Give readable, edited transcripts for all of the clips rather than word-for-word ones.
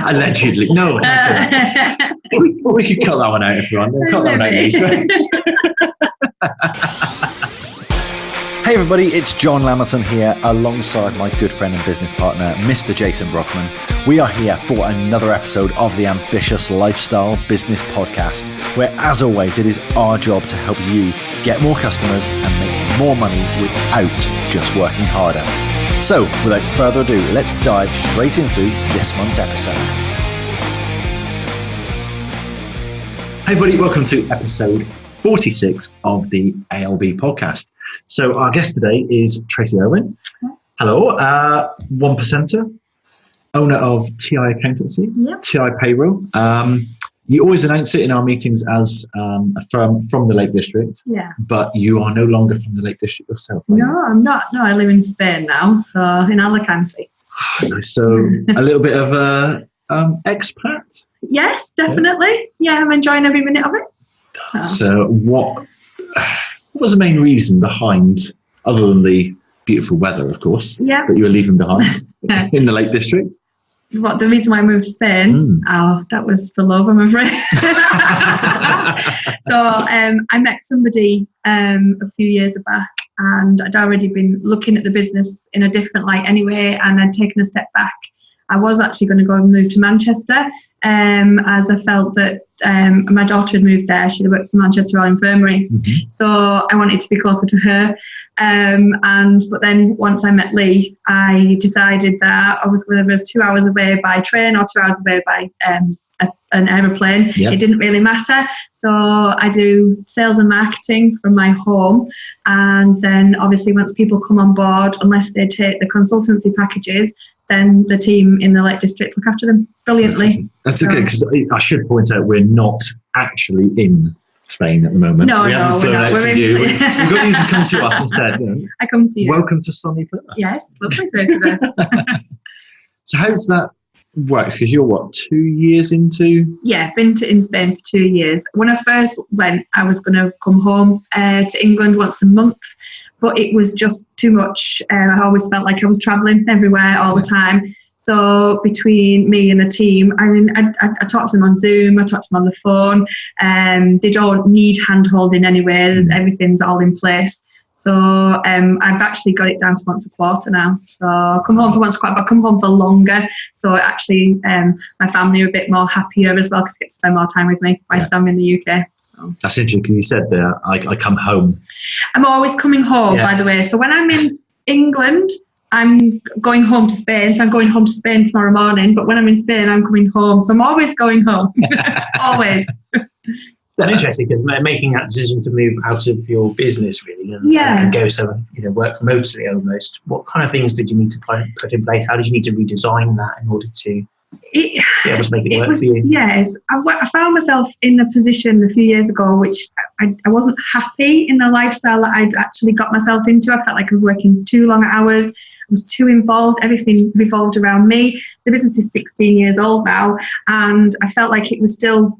Allegedly. No. We could cut that one out, everyone. Cut that one out. Hey everybody, it's John Lamilton here alongside my good friend and business partner, Mr. Jason Brockman. We are here for another episode of the Ambitious Lifestyle Business Podcast, where as always, it is our job to help you get more customers and make more money without just working harder. So without further ado, let's dive straight into this month's episode. Hey everybody, welcome to episode 46 of the ALB podcast. So our guest today is Tracy Irwin. Hello, 1%er, owner of TI Accountancy, TI Payroll. You always announce it in our meetings as a firm from the Lake District, but you are no longer from the Lake District yourself. No, I'm not. No, I live in Spain now, so in Alicante. So a little bit of a expat? Yes, definitely. Yeah, I'm enjoying every minute of it. So what was the main reason behind, other than the beautiful weather, of course, that you were leaving behind in the Lake District? What, the reason why I moved to Spain? Oh, that was for love, I'm afraid. So I met somebody a few years back, and I'd already been looking at the business in a different light anyway, and I'd taken a step back. I was actually going to go and move to Manchester, as I felt that my daughter had moved there. She works for Manchester Royal Infirmary. Mm-hmm. So I wanted to be closer to her. But then once I met Lee, I decided that I was, whether it was 2 hours away by train or 2 hours away by an aeroplane, it didn't really matter. So I do sales and marketing from my home. And then obviously once people come on board, unless they take the consultancy packages, then the team in the Lake District look after them brilliantly. That's okay, because I should point out we're not actually in Spain at the moment. No, we haven't flown out to you. We've got you to come to us instead. You know? I come to you. Welcome to sunny Plymouth. Yes, lovely to today. So how's that works? Because you're, 2 years into? Yeah, been in Spain for 2 years. When I first went, I was going to come home to England once a month, but it was just too much. I always felt like I was travelling everywhere all the time. So between me and the team, I mean, I talk to them on Zoom, I talk to them on the phone. They don't need hand-holding anyway. Everything's all in place. So I've actually got it down to once a quarter now. So I come home for once a quarter, but I come home for longer. So actually my family are a bit more happier as well because they get to spend more time with me whilst I'm in the UK. So. That's interesting because you said there, I come home. I'm always coming home, by the way. So when I'm in England, I'm going home to Spain. So I'm going home to Spain tomorrow morning. But when I'm in Spain, I'm coming home. So I'm always going home. Always. That's interesting because making that decision to move out of your business really and go work remotely almost. What kind of things did you need to put in place? How did you need to redesign that in order to be able to make it work for you? Yes, I found myself in a position a few years ago which I wasn't happy in the lifestyle that I'd actually got myself into. I felt like I was working too long hours. I was too involved. Everything revolved around me. The business is 16 years old now, and I felt like it was still,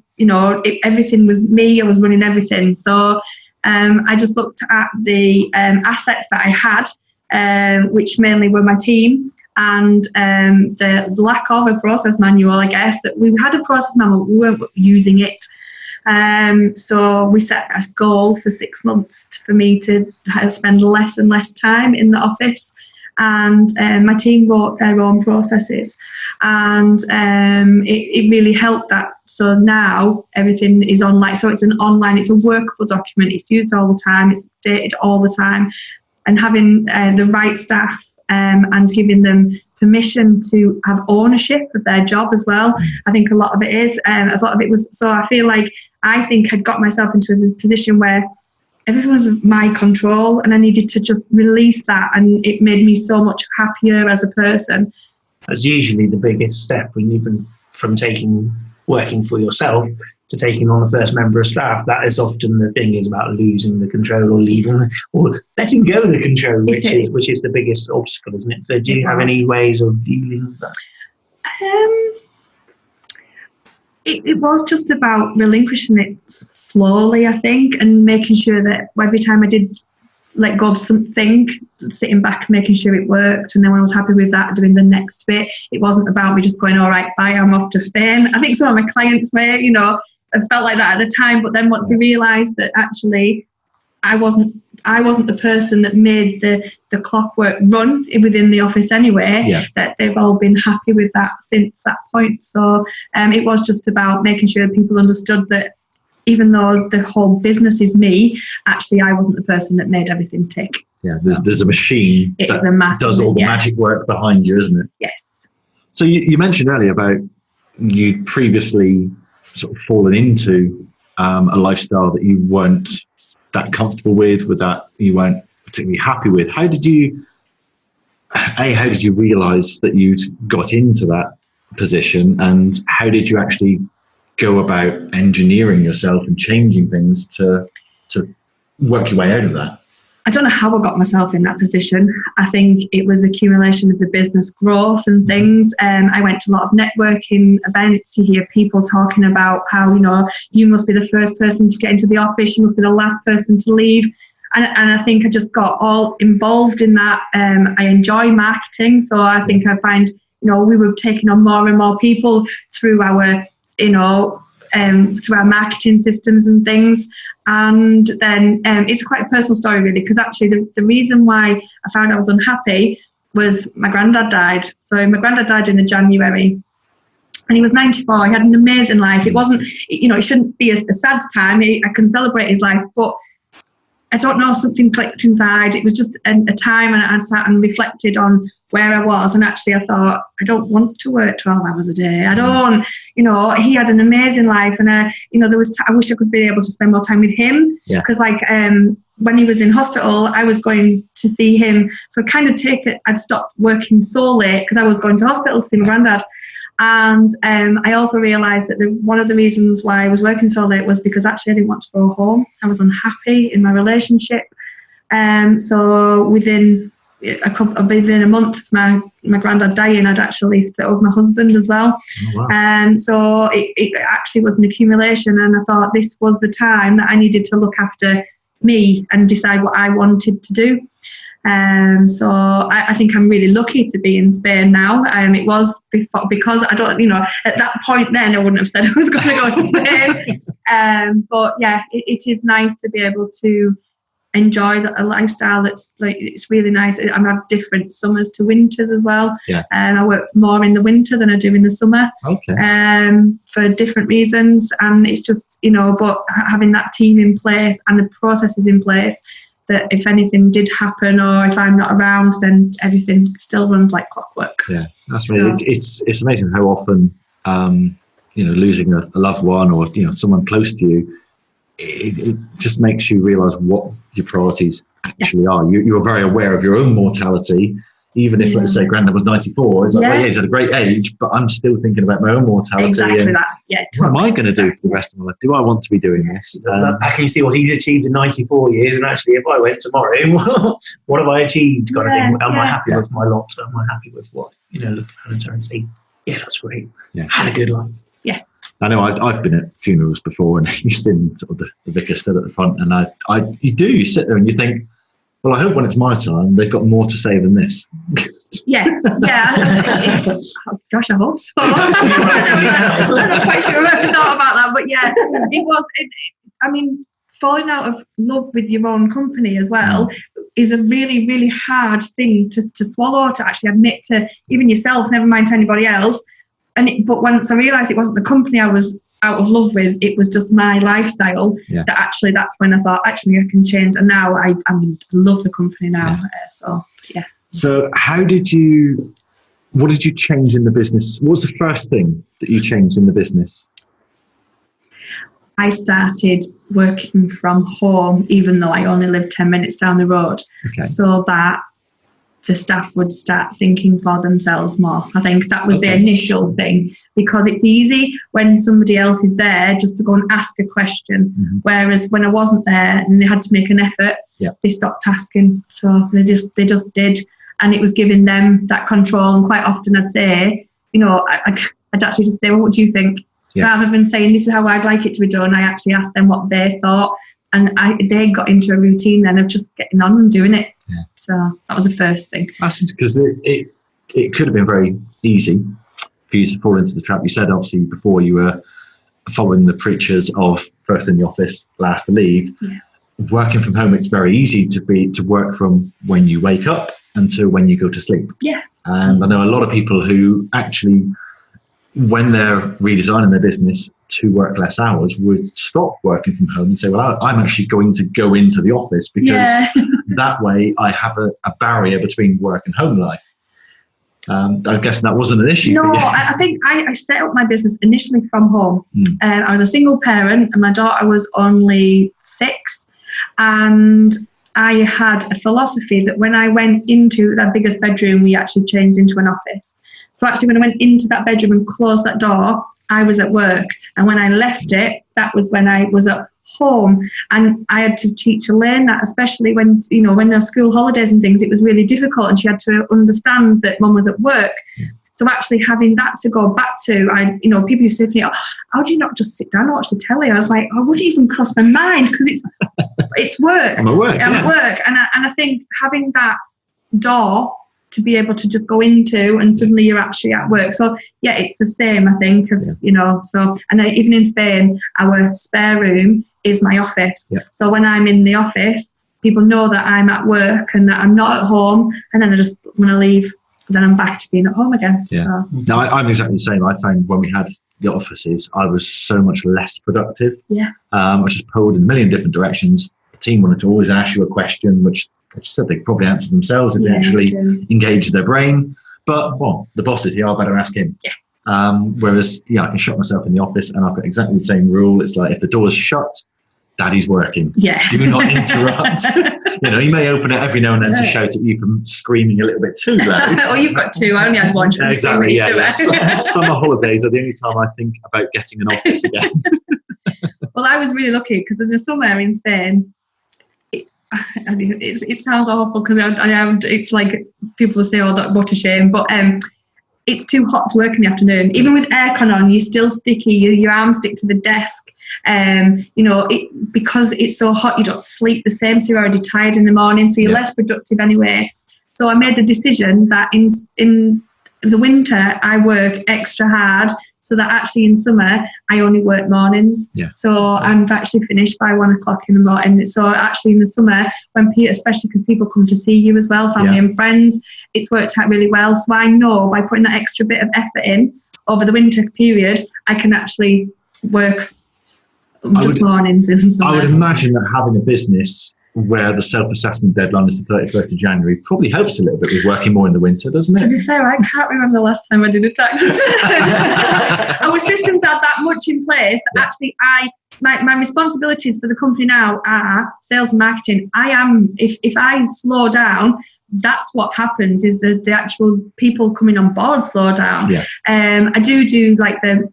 everything was me. I was running everything. So I just looked at the assets that I had, which mainly were my team, and the lack of a process manual, I guess, that we had a process manual, but we weren't using it. So we set a goal for 6 months for me to spend less and less time in the office. And my team wrote their own processes, and it really helped that. So now everything is online. So it's it's a workable document. It's used all the time. It's updated all the time. And having the right staff and giving them permission to have ownership of their job as well. I think a lot of it is. A lot of it was. So I feel like I think I'd got myself into a position where everything was my control, and I needed to just release that, and it made me so much happier as a person. That's usually the biggest step when even from working for yourself to taking on the first member of staff. That is often the thing, is about losing the control or letting go of the control, which is the biggest obstacle, isn't it? So do you have any ways of dealing with that? It was just about relinquishing it slowly, I think, and making sure that every time I did let go of something, sitting back, making sure it worked. And then when I was happy with that, doing the next bit, it wasn't about me just going, all right, bye, I'm off to Spain. I think some of my clients may, I felt like that at the time. But then once they realised that actually I wasn't the person that made the clockwork run within the office anyway, that they've all been happy with that since that point. So it was just about making sure people understood that even though the whole business is me, actually I wasn't the person that made everything tick. Yeah, so there's a machine that does all the magic work behind you, isn't it? Yes. So you mentioned earlier about you previously sort of fallen into a lifestyle that you weren't that comfortable with that you weren't particularly happy with. How did you realise that you'd got into that position, and how did you actually go about engineering yourself and changing things to work your way out of that? I don't know how I got myself in that position. I think it was accumulation of the business growth and things. I went to a lot of networking events. You hear people talking about how, you must be the first person to get into the office, you must be the last person to leave. And I think I just got all involved in that. I enjoy marketing. So I think I find, we were taking on more and more people through our, through our marketing systems and things. And then it's quite a personal story, really, because actually the reason why I found I was unhappy was my granddad died. So my granddad died in January, and he was 94. He had an amazing life. It wasn't, it shouldn't be a sad time. I can celebrate his life, but I don't know, something clicked inside. It was just a time, and I sat and reflected on where I was. And actually I thought, I don't want to work 12 hours a day. I don't, he had an amazing life. And, I wish I could be able to spend more time with him. Because when he was in hospital, I was going to see him. So I'd stopped working so late because I was going to hospital to see my granddad. And I also realised that one of the reasons why I was working so late was because actually I didn't want to go home. I was unhappy in my relationship. So within a month, my granddad dying, I'd actually split up with my husband as well. Oh, wow. So it actually was an accumulation, and I thought this was the time that I needed to look after me and decide what I wanted to do. So I think I'm really lucky to be in Spain now. It was because I don't, at that point then I wouldn't have said I was going to go to Spain. But yeah, it is nice to be able to enjoy a lifestyle that's it's really nice. I have different summers to winters as well. I work more in the winter than I do in the summer. For different reasons, and it's just but having that team in place and the processes in place, that if anything did happen or if I'm not around, then everything still runs like clockwork. Yeah, that's really, it's amazing how often losing a loved one or someone close to you, it just makes you realise what your priorities actually are. You're very aware of your own mortality, even if let's say Grandad was 94. It's like, well, he's at a great age, but I'm still thinking about my own mortality. Exactly that. Yeah. What am I going to do for the rest of my life? Do I want to be doing this? I can see what he's achieved in 94 years, and actually, if I went tomorrow, what have I achieved? Kind of thing. Am I happy with my lot? Am I happy with what look around and say, yeah, that's great. Yeah, had a good life. Yeah. I know I've been at funerals before, and you've seen sort of the vicar stood at the front, and you sit there and you think, well, I hope when it's my time, they've got more to say than this. Yes, yeah. Oh, gosh, I hope so. I'm not quite sure I've ever thought about that, but yeah, it was. Falling out of love with your own company as well is a really, really hard thing to swallow, to actually admit to even yourself, never mind to anybody else. But once I realised it wasn't the company I was out of love with, it was just my lifestyle, that's when I thought, actually I can change. And now I love the company now. So what did you change in the business? What was the first thing that you changed in the business? I started working from home, even though I only lived 10 minutes down the road, so that the staff would start thinking for themselves more. I think that was the initial thing, because it's easy when somebody else is there just to go and ask a question. Whereas when I wasn't there and they had to make an effort, they stopped asking. So they just did. And it was giving them that control. And quite often I'd say, I'd actually just say, well, what do you think? Rather than saying, this is how I'd like it to be done, I actually asked them what they thought. And they got into a routine then of just getting on and doing it. Yeah. So that was the first thing. That's because it could have been very easy for you to fall into the trap. You said obviously before you were following the preachers of first in the office, last to leave. Yeah. Working from home, it's very easy to work from when you wake up until when you go to sleep. Yeah. And I know a lot of people who actually, when they're redesigning their business to work less hours, would stop working from home and say, well, I'm actually going to go into the office because that way I have a barrier between work and home life. I guess that wasn't an issue for you. I think I set up my business initially from home. I was a single parent and my daughter was only 6. And I had a philosophy that when I went into that biggest bedroom, we actually changed into an office. So actually when I went into that bedroom and closed that door, I was at work. And when I left it, that was when I was at home. And I had to teach Elaine that, especially when there are school holidays and things, it was really difficult. And she had to understand that mum was at work. Yeah. So actually having that to go back to, people used to say to me, how do you not just sit down and watch the telly? I was like, I wouldn't even cross my mind because it's work. I'm at work. At work. And I think having that door to be able to just go into and suddenly you're actually at work. So yeah, it's the same, I think, so, and even in Spain, our spare room is my office. Yeah. So when I'm in the office, people know that I'm at work and that I'm not at home. And then when I leave, then I'm back to being at home again. Yeah. So. No, I'm exactly the same. I found when we had the offices, I was so much less productive. Yeah. I was just pulled in a million different directions. The team wanted to always ask you a question, which I said they probably answer themselves if they actually engage their brain. But, the boss is here, I better ask him. Yeah. Whereas, I can shut myself in the office and I've got exactly the same rule. It's like if the door's shut, Daddy's working. Yeah. Do not interrupt. He may open it every now and then to shout at you from screaming a little bit too loud. Oh, you've got 2. I only had 1. Exactly, Summer holidays are the only time I think about getting an office again. Well, I was really lucky because in the summer in Spain, it sounds awful because it's like people say, oh, what a shame. But it's too hot to work in the afternoon. Even with aircon on, you're still sticky. Your arms stick to the desk. Because it's so hot, you don't sleep the same, so you're already tired in the morning, so you're less productive anyway. So I made the decision that in the winter I work extra hard, so that actually in summer I only work mornings. Yeah. So I'm actually finished by 1 o'clock in the morning. So actually in the summer, especially because people come to see you as well, family and friends, it's worked out really well. So I know by putting that extra bit of effort in over the winter period, I can actually work mornings in summer. I would imagine that having a business where the self-assessment deadline is the 31st of January probably helps a little bit with working more in the winter, doesn't it? To be fair, I can't remember the last time I did a tax return. Our systems are that much in place that actually my responsibilities for the company now are sales and marketing. If I slow down, that's what happens is the actual people coming on board slow down. Yeah. I do like the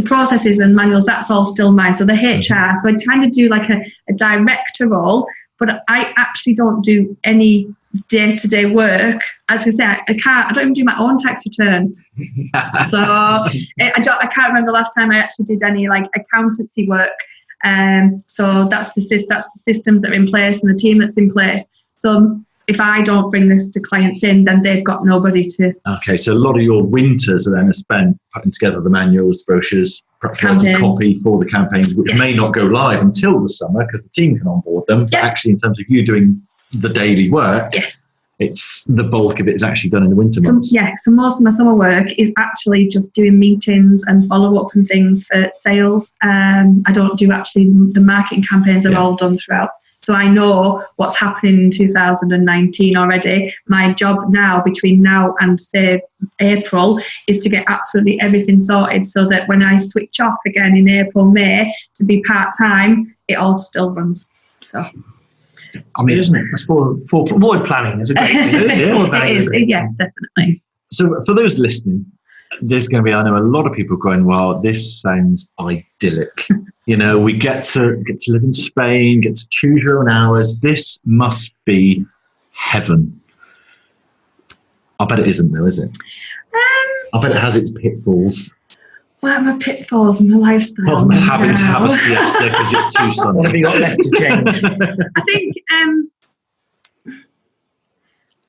processes and manuals, that's all still mine. So the HR, so I kind of do like a director role, but I actually don't do any day-to-day work. As I say, I don't even do my own tax return. So I can't remember the last time I actually did any like accountancy work. So that's the systems that are in place and the team that's in place. So if I don't bring the clients in, then they've got nobody to. Okay, so a lot of your winters are then spent putting together the manuals, the brochures, perhaps copy for the campaigns, which may not go live until the summer because the team can onboard them. But actually, in terms of you doing the daily work, it's the bulk of it is actually done in the winter months. So most of my summer work is actually just doing meetings and follow up and things for sales. I don't do actually the marketing campaigns are all done throughout. So I know what's happening in 2019 already. My job now, between now and say April, is to get absolutely everything sorted so that when I switch off again in April, May to be part-time, it all still runs. So. I mean, isn't it? It's forward planning is a great thing. It is, definitely. So for those listening, there's going to be, I know a lot of people going, well, this sounds idyllic. We get to live in Spain, get to choose your own hours. This must be heaven. I bet it isn't though, is it? I bet it has its pitfalls. What are my pitfalls in my lifestyle? Having to have a siesta because it's too sunny. What have you got left to change? I think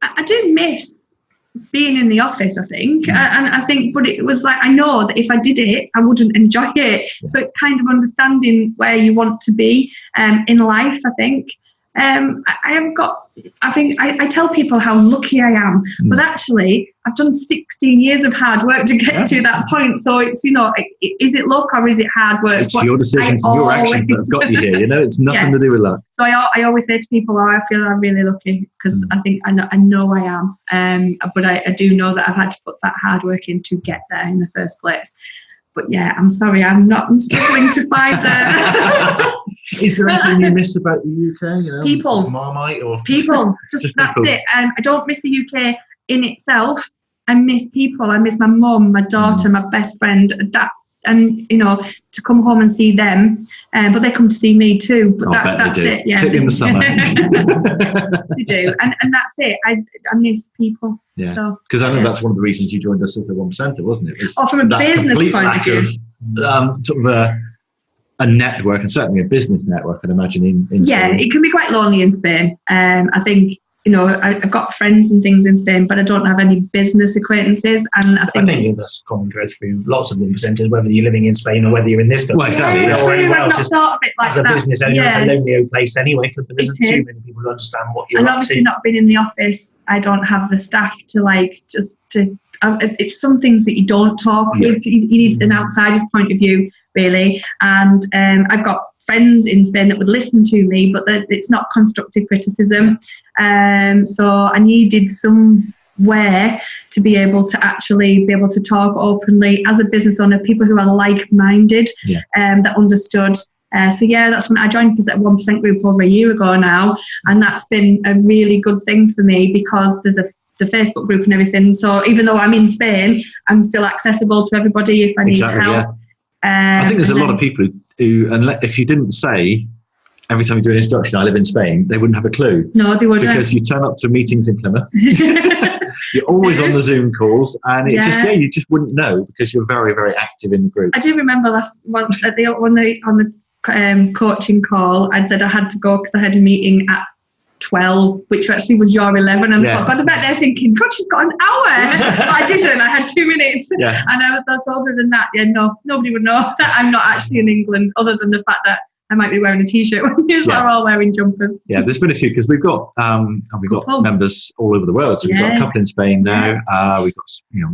I do miss being in the office, I think. And I think, but it was like, I know that if I did it, I wouldn't enjoy it. So it's kind of understanding where you want to be in life, I think. I tell people how lucky I am, but actually I've done 16 years of hard work to get to that point. So it's, is it luck or is it hard work? It's your decisions and your actions that have got you here. It's nothing to do with luck. So I always say to people, I feel I'm really lucky because I think I know I am. But I do know that I've had to put that hard work in to get there in the first place. But yeah, I'm sorry, I'm struggling to find Is there anything you miss about the UK? People. Marmite or people. Just that's people. It. I don't miss the UK in itself. I miss people. I miss my mum, my daughter, my best friend. And to come home and see them, but they come to see me too. But that's it. Yeah, particularly in the summer. They do, and that's it. I miss people. Yeah, because I know that's one of the reasons you joined us as a 1%er, wasn't it? From a business point of view, sort of a network, and certainly a business network, I'd imagine in Spain. It can be quite lonely in Spain. I think. I've got friends and things in Spain, but I don't have any business acquaintances. And I think that's common thread through lots of 1%ers, whether you're living in Spain or whether you're in this country. Well, exactly. I've not thought of it like as a business owner, it's a lonely old place anyway, because there isn't too many people who understand what you're up to. And obviously not being in the office, I don't have the staff to it's some things that you don't talk with. You need an outsider's point of view, really. And I've got friends in Spain that would listen to me, but it's not constructive criticism. So I needed somewhere to be able to talk openly as a business owner, people who are like-minded, that understood. That's when I joined the 1% group over a year ago now, and that's been a really good thing for me because there's the Facebook group and everything. So even though I'm in Spain, I'm still accessible to everybody if I need help. Yeah. I think there's a lot of people who, if you didn't say every time you do an introduction, I live in Spain, they wouldn't have a clue. No, they wouldn't. Because you turn up to meetings in Plymouth. You're always on the Zoom calls, and you just wouldn't know because you're very, very active in the group. I do remember on the coaching call, I'd said I had to go because I had a meeting at 12, which actually was your 11, and I thought, God, I bet they're thinking, God, she's got an hour. But I didn't. I had 2 minutes, and I was older than that. Nobody would know that I'm not actually in England, other than the fact that I might be wearing a t-shirt when you're all wearing jumpers. Yeah, there's been a few because we've got members all over the world. So we've got a couple in Spain now. We've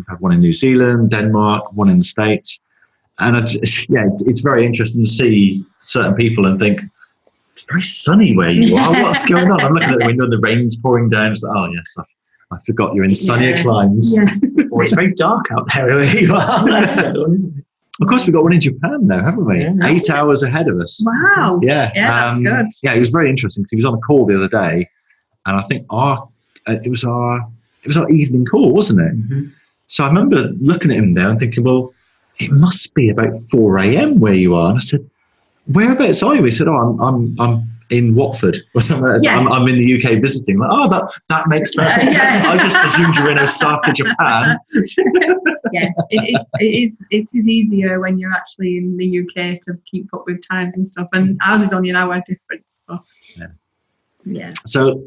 had one in New Zealand, Denmark, one in the States, and it's very interesting to see certain people and think, it's very sunny where you are. What's going on? I'm looking at the window and the rain's pouring down. It's like, oh yes, I forgot you're in sunnier climes. Yes. Or it's very dark out there where you are. Of course, we've got one in Japan now, haven't we? Yeah. 8 hours ahead of us. Wow. Yeah. That's good. Yeah, it was very interesting because he was on a call the other day, and I think it was our evening call, wasn't it? Mm-hmm. So I remember looking at him there and thinking, well, it must be about 4 a.m. where you are. And I said, whereabouts are you? He said, I'm in Watford or something like that. Yeah. I'm in the UK visiting. Like, that makes perfect sense. I just presumed you're in Osaka, Japan. It is easier when you're actually in the UK to keep up with times and stuff. And ours is only an hour difference. So. Yeah. So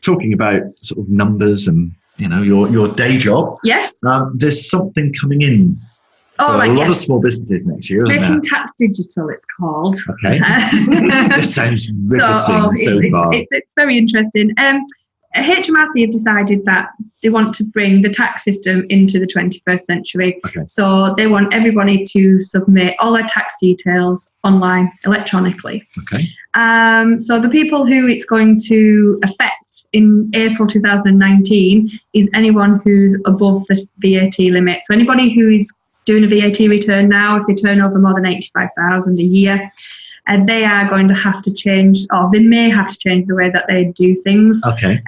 talking about sort of numbers and, your day job. Yes. There's something coming in. A lot of small businesses next year, isn't Making Tax Digital, it's called. Okay. This sounds riveting so far. It's very interesting. HMRC have decided that they want to bring the tax system into the 21st century. Okay. So they want everybody to submit all their tax details online, electronically. Okay. So the people who it's going to affect in April 2019 is anyone who's above the VAT limit. So anybody who is doing a VAT return now, if they turn over more than 85,000 a year, they are going to have to change, or they may have to change the way that they do things. Okay.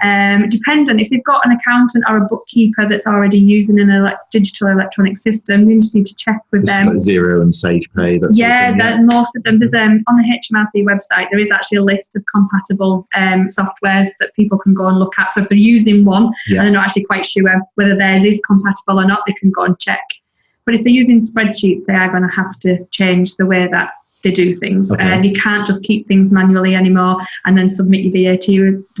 Dependent, if they've got an accountant or a bookkeeper that's already using an digital electronic system, you just need to check with them. Like Xero and SagePay. Most of them. There's on the HMRC website, there is actually a list of compatible softwares that people can go and look at. So if they're using one and they're not actually quite sure whether theirs is compatible or not, they can go and check. But if they're using spreadsheets, they are going to have to change the way that they do things. Okay. You can't just keep things manually anymore and then submit your VAT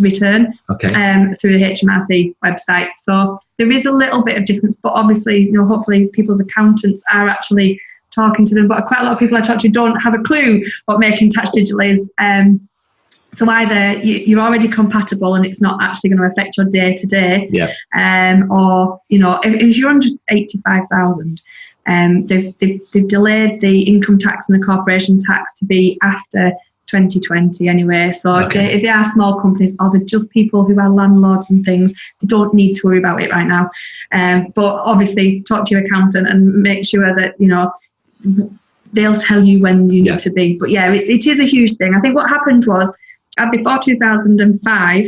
return through the HMRC website. So there is a little bit of difference, but obviously, hopefully people's accountants are actually talking to them. But quite a lot of people I talk to don't have a clue what making tax digital is. So either you're already compatible and it's not actually going to affect your day to day, or if you're under 85,000. They've delayed the income tax and the corporation tax to be after 2020 anyway. So if they are small companies or they're just people who are landlords and things, they don't need to worry about it right now. But obviously talk to your accountant and make sure that, they'll tell you when you need to be. But yeah, it is a huge thing. I think what happened was before 2005,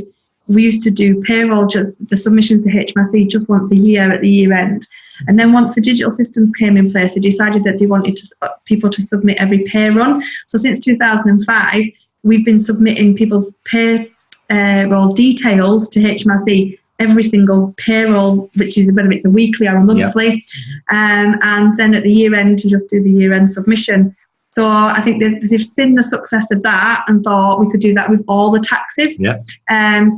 we used to do payroll, the submissions to HMRC just once a year at the year end. And then once the digital systems came in place, they decided that they wanted people to submit every pay run. So since 2005, we've been submitting people's payroll details to HMRC every single payroll, which is whether it's a weekly or a monthly. And then at the year end, you just do the year end submission. So I think they've seen the success of that and thought we could do that with all the taxes.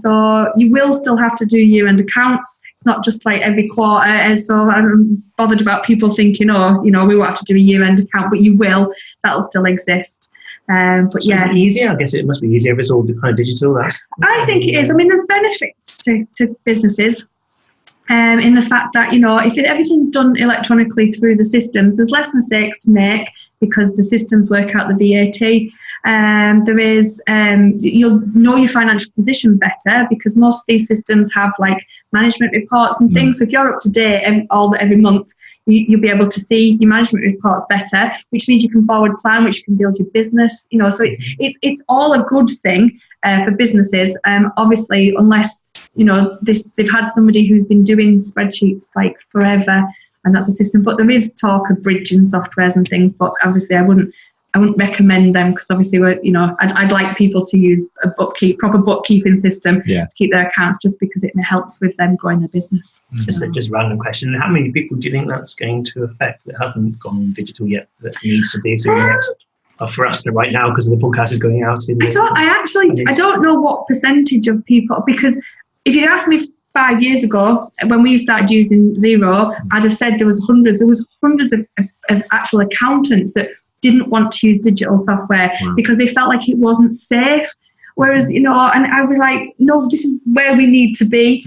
So you will still have to do year-end accounts. It's not just like every quarter. And so I'm bothered about people thinking, we won't have to do a year-end account, but you will. That'll still exist. But so is it easier? I guess it must be easier if it's all kind of digital. I think it is. I mean, there's benefits to businesses. In the fact that, if everything's done electronically through the systems, there's less mistakes to make because the systems work out the VAT. There is, you'll know your financial position better because most of these systems have like management reports and things. So if you're up to date every month, you'll be able to see your management reports better, which means you can forward plan, which you can build your business. So it's all a good thing for businesses. Obviously, unless they've had somebody who's been doing spreadsheets like forever, and that's a system. But there is talk of bridging softwares and things. But obviously, I wouldn't recommend them because obviously I'd like people to use a proper bookkeeping system to keep their accounts, just because it helps with them growing their business. Just a random question: how many people do you think that's going to affect that haven't gone digital yet that needs to be? So next, for us right now, because the podcast is going out. I don't know what percentage of people, because if you'd asked me 5 years ago, when we started using Xero, I'd have said there was hundreds of actual accountants that didn't want to use digital software because they felt like it wasn't safe. Whereas, and I was like, no, this is where we need to be.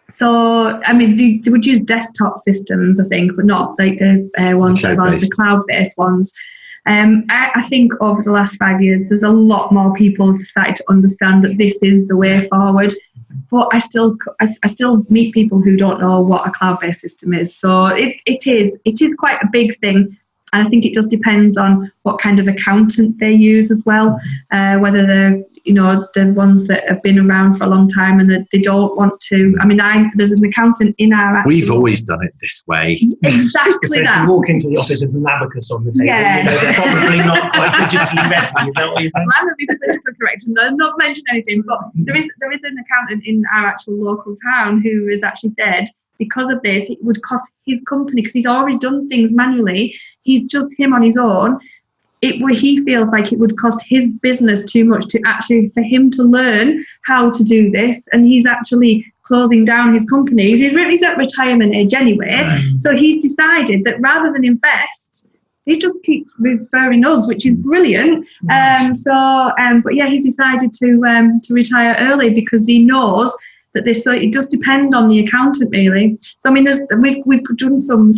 So, I mean, they would use desktop systems, I think, but not like the ones that are the cloud-based ones. I think over the last 5 years, there's a lot more people who've started to understand that this is the way forward. But I still meet people who don't know what a cloud-based system is. So it is quite a big thing. And I think it just depends on what kind of accountant they use as well, whether they're, the ones that have been around for a long time and that they don't want to. I mean, there's an accountant in our... We've always done it this way. Exactly so that. If you walk into the office, there's an abacus on the table. They're probably not quite digitally ready. Is that what you think? I'm going to be politically correct and I'll not mention anything, but there is an accountant in our actual local town who has actually said, because of this, it would cost his company, because he's already done things manually, he's just him on his own, he feels like it would cost his business too much for him to learn how to do this, and he's actually closing down his company. He's at retirement age anyway, so he's decided that rather than invest, he just keeps referring us, which is brilliant. But yeah, he's decided to retire early because he knows that so it does depend on the accountant, really. So I mean, we've done some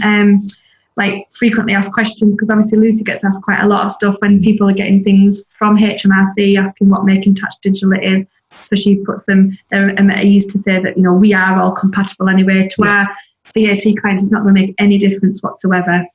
like frequently asked questions, because obviously Lucy gets asked quite a lot of stuff when people are getting things from HMRC asking what making tax digital it is. So she puts them at ease to say that we are all compatible anyway. To our VAT clients, it's not going to make any difference whatsoever.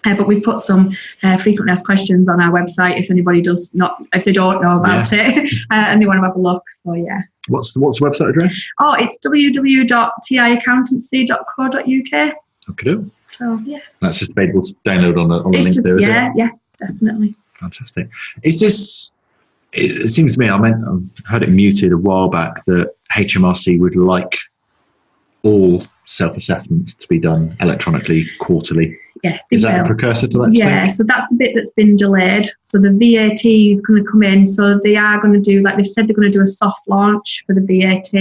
But we've put some frequently asked questions on our website if anybody if they don't know about it and they want to have a look. So yeah. What's the website address? Oh, it's www.tiaccountancy.co.uk. Okay. So yeah. That's just available to download on the link there, is it? Yeah, definitely. Fantastic. Is this? It seems to me, I heard it muted a while back that HMRC would like all self-assessments to be done electronically quarterly. Yeah, is that a precursor to that? Yeah, so that's the bit that's been delayed. So the VAT is going to come in. So they are going to do, like they said, they're going to do a soft launch for the VAT.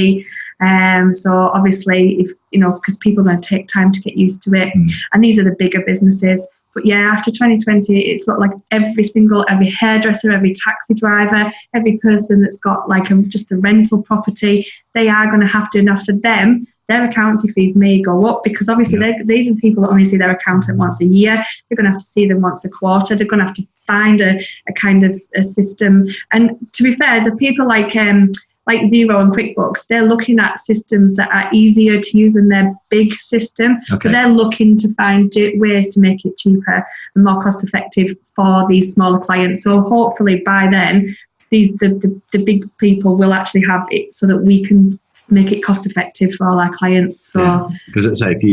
So obviously, if because people are going to take time to get used to it, and these are the bigger businesses. But yeah, after 2020, it's looked like every hairdresser, every taxi driver, every person that's got like just a rental property, they are going to have to, and for them, their accountancy fees may go up because obviously these are people that only see their accountant once a year. They're going to have to see them once a quarter. They're going to have to find a kind of a system. And to be fair, the people like Xero and QuickBooks, they're looking at systems that are easier to use in their big system. Okay. So they're looking to find ways to make it cheaper and more cost effective for these smaller clients. So hopefully by then, the big people will actually have it so that we can make it cost effective for all our clients. So because let's say if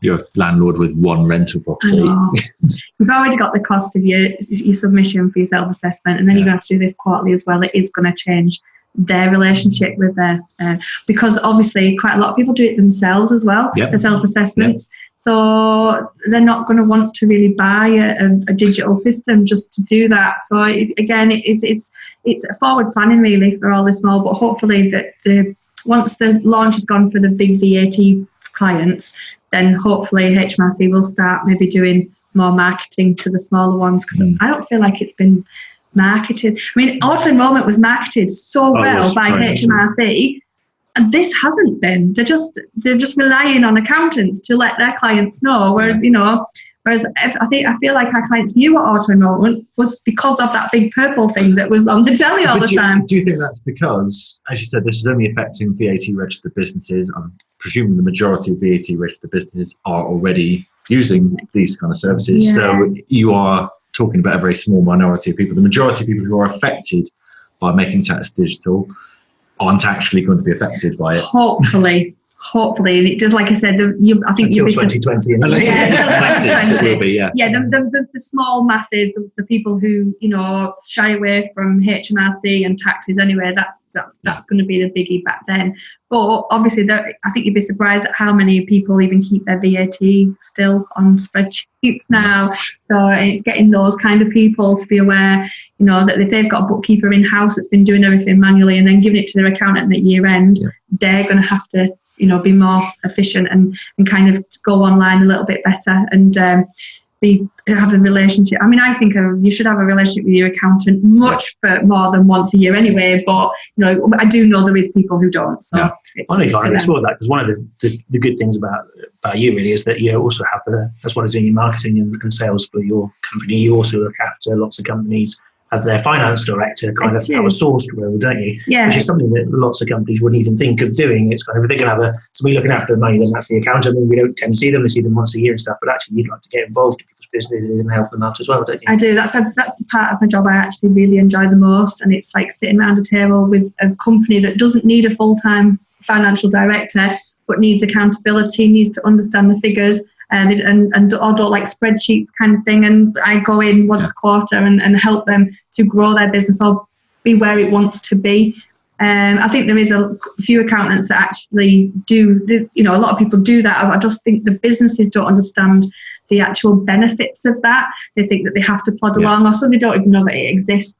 you're a landlord with one rental property, you've already got the cost of your submission for your self-assessment, and then you're going to have to do this quarterly as well. It is going to change their relationship with their because obviously quite a lot of people do it themselves as well, the self-assessments. So they're not going to want to really buy a digital system just to do that. So it's a forward planning really for all the small, but hopefully that once the launch has gone for the big VAT clients, then hopefully HMRC will start maybe doing more marketing to the smaller ones, because I don't feel like it's been marketed. I mean, auto-enrollment was marketed so well by HMRC, and this hasn't been. They're just relying on accountants to let their clients know. Whereas I feel like our clients knew what auto-enrollment was because of that big purple thing that was on the telly all the time. Do you think that's because, as you said, this is only affecting VAT registered businesses? I'm presuming the majority of VAT registered businesses are already using these kind of services. Yeah. So you are talking about a very small minority of people. The majority of people who are affected by making tax digital aren't actually going to be affected by it. Hopefully. And it does, like I said, I think until 2020. The small masses, the people who shy away from HMRC and taxes anyway. That's going to be the biggie back then. But obviously, I think you'd be surprised at how many people even keep their VAT still on spreadsheets now. So it's getting those kind of people to be aware, that if they've got a bookkeeper in house that's been doing everything manually and then giving it to their accountant at year end, they're going to have to be more efficient and kind of go online a little bit better and have a relationship. I mean, I think you should have a relationship with your accountant much more than once a year anyway, but I do know there is people who don't. So I explore that, because one of the good things about you really is that you also have as well as doing your marketing and sales for your company, you also look after lots of companies as their finance director, kind of outsourced role, don't you? Yeah. Which is something that lots of companies wouldn't even think of doing. It's kind of, if they're going to have somebody looking after the money, then that's the accountant, and we don't tend to see them. We see them once a year and stuff, but actually you'd like to get involved in people's businesses and help them out as well, don't you? I do. That's the part of my job I actually really enjoy the most, and it's like sitting around a table with a company that doesn't need a full-time financial director, but needs accountability, needs to understand the figures, and or don't like spreadsheets kind of thing. And I go in once a quarter and help them to grow their business or be where it wants to be. I think there is a few accountants that actually do, a lot of people do that. I just think the businesses don't understand the actual benefits of that. They think that they have to plod along, or so they don't even know that it exists.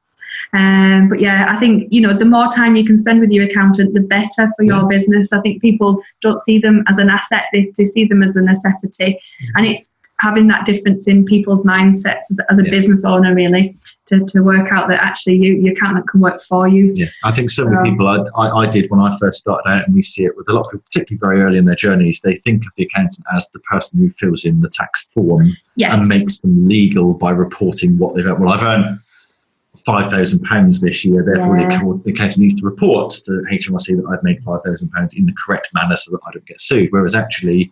But I think, the more time you can spend with your accountant, the better for your business. I think people don't see them as an asset, they see them as a necessity. And it's having that difference in people's mindsets as a business owner, really, to work out that actually your accountant can work for you. Yeah, I think so many people, I did when I first started out, and we see it with a lot of people, particularly very early in their journeys, they think of the accountant as the person who fills in the tax form and makes them legal by reporting what they've earned. Well, I've earned £5,000 this year, therefore the accountant needs to report to HMRC that I've made £5,000 in the correct manner so that I don't get sued. Whereas actually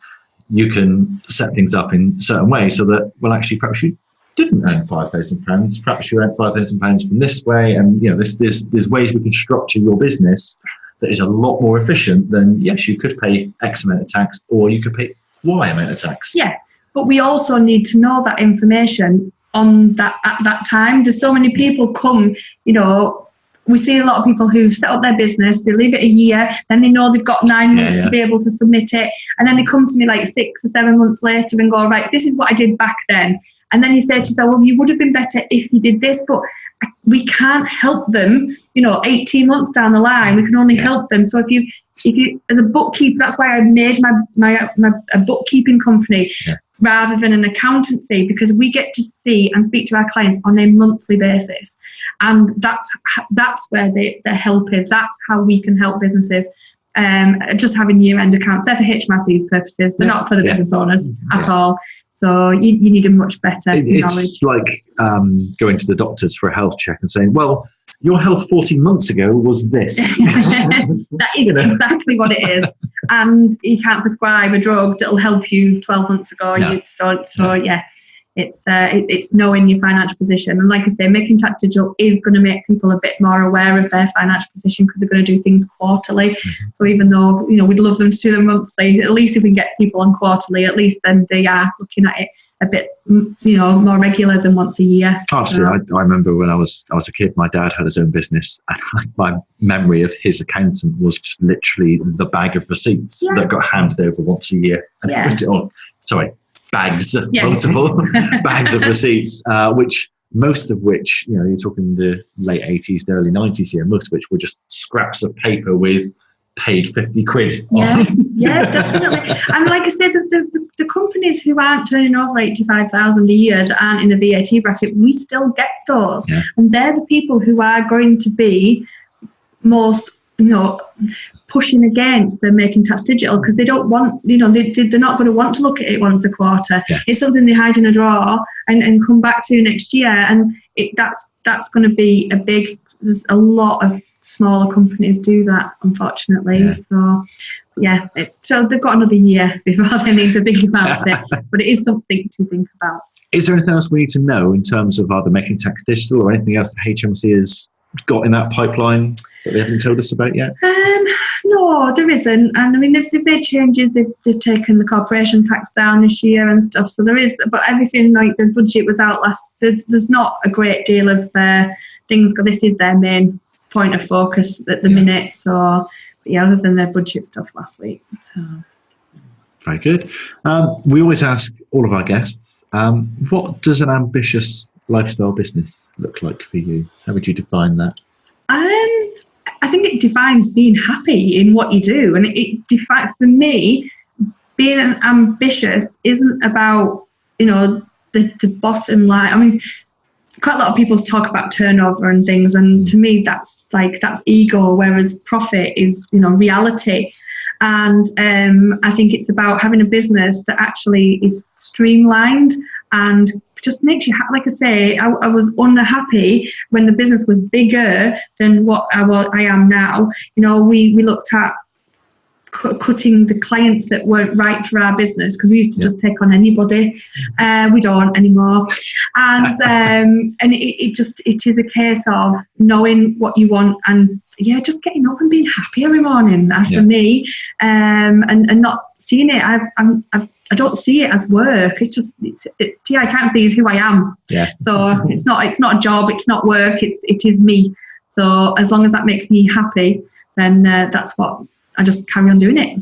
you can set things up in certain ways so that, well, actually perhaps you didn't earn £5,000, perhaps you earned £5,000 from this way, and there's ways we can structure your business that is a lot more efficient than, yes, you could pay X amount of tax or you could pay Y amount of tax. Yeah, but we also need to know that information on that at that time. There's so many people come, we see a lot of people who set up their business, they leave it a year, then they know they've got 9 months to be able to submit it. And then they come to me like 6 or 7 months later and go, right, this is what I did back then. And then you say to yourself, well, you would have been better if you did this, but we can't help them, 18 months down the line, we can only help them. So if you, as a bookkeeper, that's why I made a bookkeeping company rather than an accountancy, because we get to see and speak to our clients on a monthly basis. And that's where the help is. That's how we can help businesses. Just having year-end accounts, they're for HMRC's purposes. They're not for the business owners at all. So you need a much better knowledge. It's like going to the doctors for a health check and saying, well, your health 14 months ago was this. That is exactly what it is. And you can't prescribe a drug that will help you 12 months ago. No. It's knowing your financial position. And like I say, Making Tax Digital is going to make people a bit more aware of their financial position because they're going to do things quarterly. So even though, we'd love them to do them monthly, at least if we can get people on quarterly, at least then they are looking at it a bit, more regular than once a year. Absolutely. I remember when I was a kid, my dad had his own business, and my memory of his accountant was just literally the bag of receipts that got handed over once a year. And he put it on. Sorry. Bags, multiple bags of receipts, most of which, you're talking the late 80s, the early 90s here, most of which were just scraps of paper with paid 50 quid. Yeah, definitely. And like I said, the companies who aren't turning over 85,000 a year, that aren't in the VAT bracket, we still get those. Yeah. And they're the people who are going to be most, pushing against the Making Tax Digital, because they don't want, they're not going to want to look at it once a quarter. Yeah. It's something they hide in a drawer and come back to next year. And that's going to be there's a lot of smaller companies do that, unfortunately. Yeah. So they've got another year before they need to think about it. But it is something to think about. Is there anything else we need to know in terms of either Making Tax Digital or anything else that HMRC has got in that pipeline that they haven't told us about yet? No, there isn't. And I mean, they've made changes. They've taken the corporation tax down this year and stuff. So there is, but everything, like the budget was out last. There's not a great deal of things. This is their main point of focus at the minute. So, other than their budget stuff last week. So. Very good. We always ask all of our guests, what does an ambitious lifestyle business look like for you? How would you define that? I think it defines being happy in what you do. And it defines, for me, being ambitious isn't about, the bottom line. I mean, quite a lot of people talk about turnover and things. And to me, that's ego, whereas profit is, reality. And I think it's about having a business that actually is streamlined and just makes you happy. Like I say, I was unhappy when the business was bigger than what I am now. We looked at cutting the clients that weren't right for our business because we used to just take on anybody. We don't anymore. And it is a case of knowing what you want and just getting up and being happy every morning. For me, and not seeing it. I don't see it as work. It's just TI Accountancy is who I am. Yeah. So it's not a job. It's not work. It is me. So as long as that makes me happy, then that's what I just carry on doing it.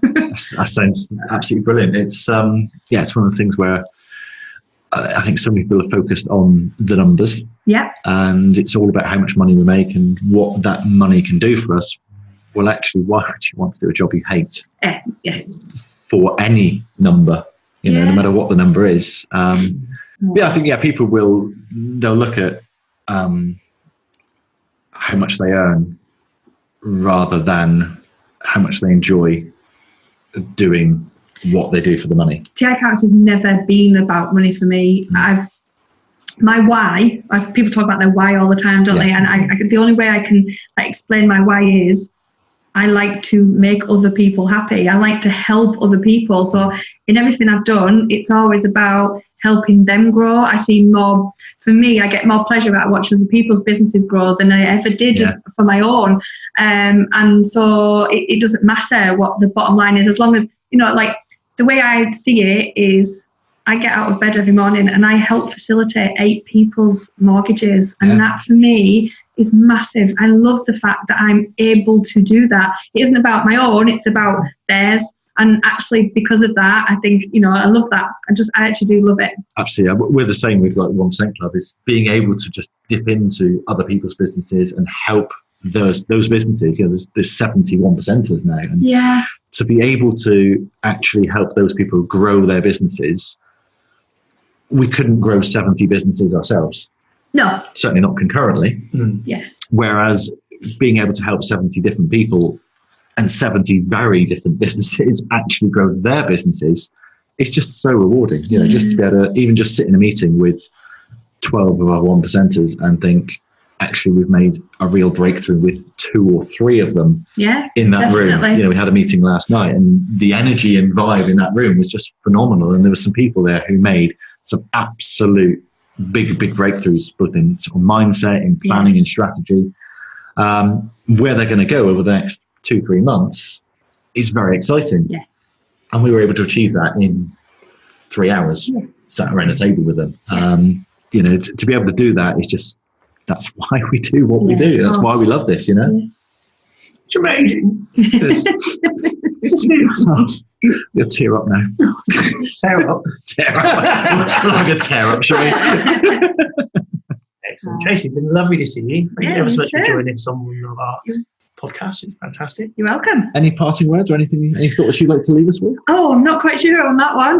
That sounds absolutely brilliant. It's it's one of the things where I think so many people are focused on the numbers. Yeah. And it's all about how much money we make and what that money can do for us. Well, actually, why would you want to do a job you hate? Yeah. For any number, no matter what the number is. I think people they'll look at how much they earn rather than how much they enjoy doing what they do for the money. TI Accountancy has never been about money for me. My why, people talk about their why all the time, don't they? And the only way I can explain my why is I like to make other people happy. I like to help other people. So in everything I've done, it's always about helping them grow. I get more pleasure out of watching other people's businesses grow than I ever did for my own. And so it doesn't matter what the bottom line is, as long as, the way I see it is I get out of bed every morning and I help facilitate 8 people's mortgages. And that for me is massive. I love the fact that I'm able to do that. It isn't about my own, it's about theirs. And actually, because of that, I think, I love that. I actually do love it. Absolutely. We're the same with like 1% Club, is being able to just dip into other people's businesses and help those businesses. There's 71%ers now. And to be able to actually help those people grow their businesses, we couldn't grow 70 businesses ourselves. No. Certainly not concurrently. Yeah. Whereas being able to help 70 different people and 70 very different businesses actually grow their businesses, it's just so rewarding. Just to be able to even just sit in a meeting with 12 of our 1%ers and think, actually, we've made a real breakthrough with 2 or 3 of them in that definitely. room. We had a meeting last night, and the energy and vibe in that room was just phenomenal. And there were some people there who made some absolute big breakthroughs, both in sort of mindset, in planning and strategy. Where they're going to go over the next 2-3 months is very exciting. Yeah. And we were able to achieve that in 3 hours, sat around a table with them. To be able to do that is just, that's why we do what we do. That's why we love this, It's amazing. You'll tear up now. Tear up. Like a tear up, shall we? Excellent. Tracy, it's been lovely to see you. Thank you ever so much for too. joining us on one of our podcasts. It's fantastic. You're welcome. Any parting words or anything, any thoughts you'd like to leave us with? Oh, I'm not quite sure on that one.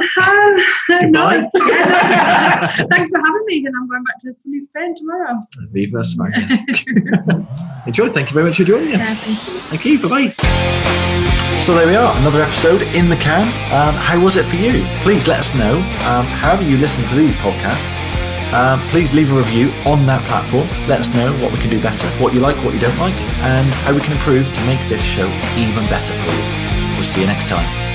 Goodbye. No. Thanks for having me. And I'm going back to sunny Spain tomorrow. Viva España. Enjoy. Thank you very much for joining us. Thank you. Bye-bye. So there we are, another episode in the can. How was it for you? Please let us know. However you listen to these podcasts, please leave a review on that platform. Let us know what we can do better, what you like, what you don't like, and how we can improve to make this show even better for you. We'll see you next time.